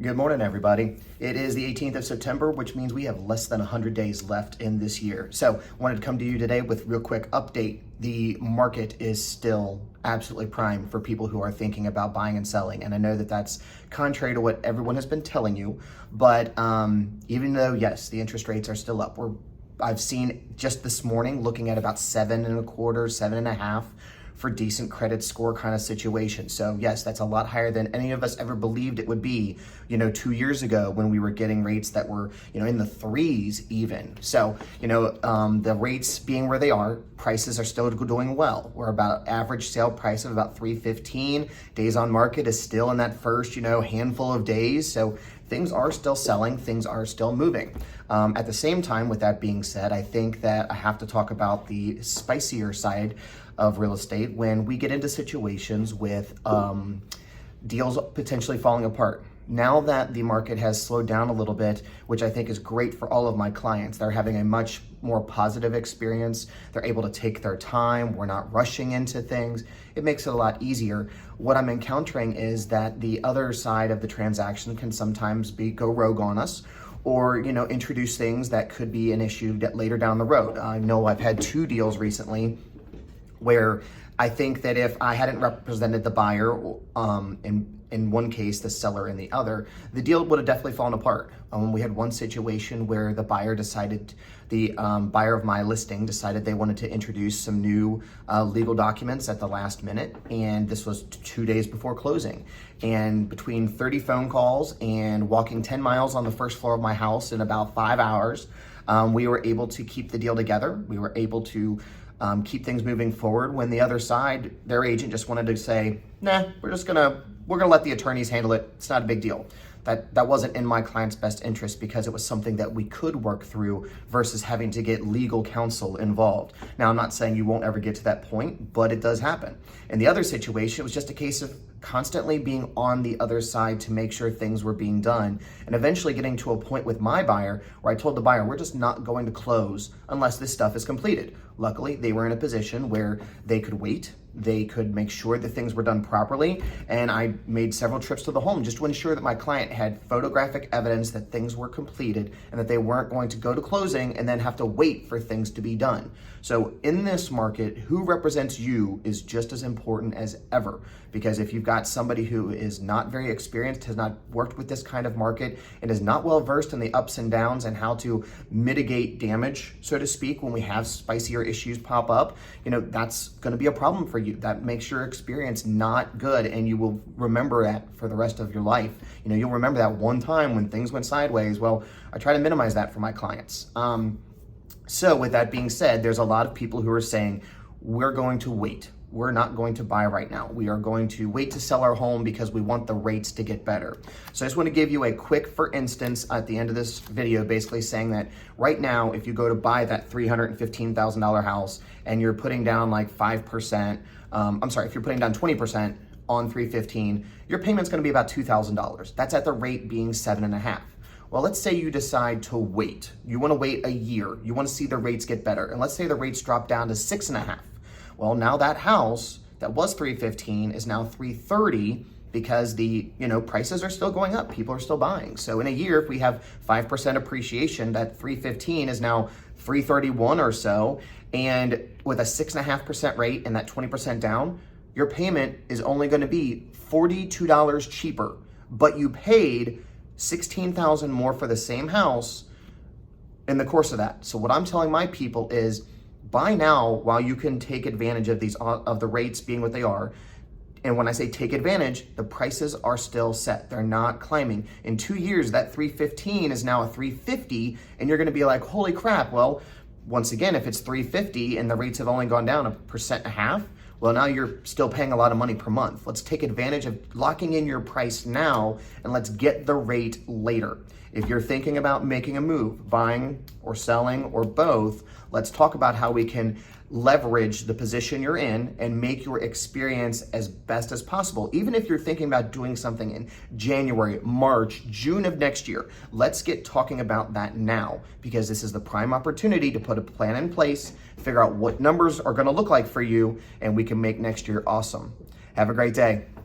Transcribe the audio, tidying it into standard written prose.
Good morning, everybody. It is the 18th of September, which means we have less than 100 days left in this year. So wanted to come to you today with a real quick update. The market is still absolutely prime for people who are thinking about buying and selling. And I know that that's contrary to what everyone has been telling you, but even though, yes, the interest rates are still up, I've seen just this morning looking at about 7.25, 7.5 for decent credit score kind of situation. So yes, that's a lot higher than any of us ever believed it would be, 2 years ago when we were getting rates that were, in the threes even. So, the rates being where they are, prices are still doing well. We're about average sale price of about 315. Days on market is still in that first, handful of days. So things are still selling, things are still moving. At the same time, with that being said, I think that I have to talk about the spicier side of real estate when we get into situations with deals potentially falling apart. Now that the market has slowed down a little bit, which I think is great for all of my clients, they're having a much more positive experience. They're able to take their time. We're not rushing into things. It makes it a lot easier. What I'm encountering is that the other side of the transaction can sometimes go rogue on us, or introduce things that could be an issue later down the road. I know I've had 2 deals recently where I think that if I hadn't represented the buyer, in one case, the seller in the other, the deal would have definitely fallen apart. We had one situation where the buyer buyer of my listing decided they wanted to introduce some new legal documents at the last minute, and this was 2 days before closing. And between 30 phone calls and walking 10 miles on the first floor of my house in about 5 hours, we were able to keep the deal together. We were able to keep things moving forward when the other side, their agent, just wanted to say, nah, we're gonna let the attorneys handle it. It's not a big deal. That wasn't in my client's best interest because it was something that we could work through versus having to get legal counsel involved. Now, I'm not saying you won't ever get to that point, but it does happen. In the other situation, it was just a case of constantly being on the other side to make sure things were being done, and eventually getting to a point with my buyer where I told the buyer, we're just not going to close unless this stuff is completed. Luckily, they were in a position where they could wait. They could make sure that things were done properly, and I made several trips to the home just to ensure that my client had photographic evidence that things were completed and that they weren't going to go to closing and then have to wait for things to be done. So in this market, who represents you is just as important as ever, because if you've got somebody who is not very experienced, has not worked with this kind of market, and is not well versed in the ups and downs and how to mitigate damage, so to speak, when we have spicier issues pop up, that's going to be a problem for you. That makes your experience not good, and you will remember that for the rest of your life. You'll remember that one time when things went sideways. Well, I try to minimize that for my clients. So with that being said, there's a lot of people who are saying, we're going to wait. We're not going to buy right now. We are going to wait to sell our home because we want the rates to get better. So I just want to give you a quick, for instance, at the end of this video, basically saying that right now, if you go to buy that $315,000 house and you're putting down like 5%, if you're putting down 20% on 315, your payment's going to be about $2,000. That's at the rate being 7.5. Well, let's say you decide to wait. You want to wait a year. You want to see the rates get better. And let's say the rates drop down to 6.5. Well, now that house that was 315 is now 330 because the prices are still going up. People are still buying. So in a year, if we have 5% appreciation, that 315 is now 331 or so. And with a 6.5% rate and that 20% down, your payment is only going to be $42 cheaper, but you paid $16,000 more for the same house in the course of that. So what I'm telling my people is, buy now while you can take advantage of the rates being what they are. And when I say take advantage, the prices are still set. They're not climbing. In 2 years, that 315 is now a 350, and you're going to be like, holy crap. Well, once again, if it's 350 and the rates have only gone down 1.5%, well, now you're still paying a lot of money per month. Let's take advantage of locking in your price now, and let's get the rate later. If you're thinking about making a move, buying or selling or both, let's talk about how we can leverage the position you're in and make your experience as best as possible. Even if you're thinking about doing something in January, March, June of next year, let's get talking about that now, because this is the prime opportunity to put a plan in place, figure out what numbers are going to look like for you, and we can make next year awesome. Have a great day.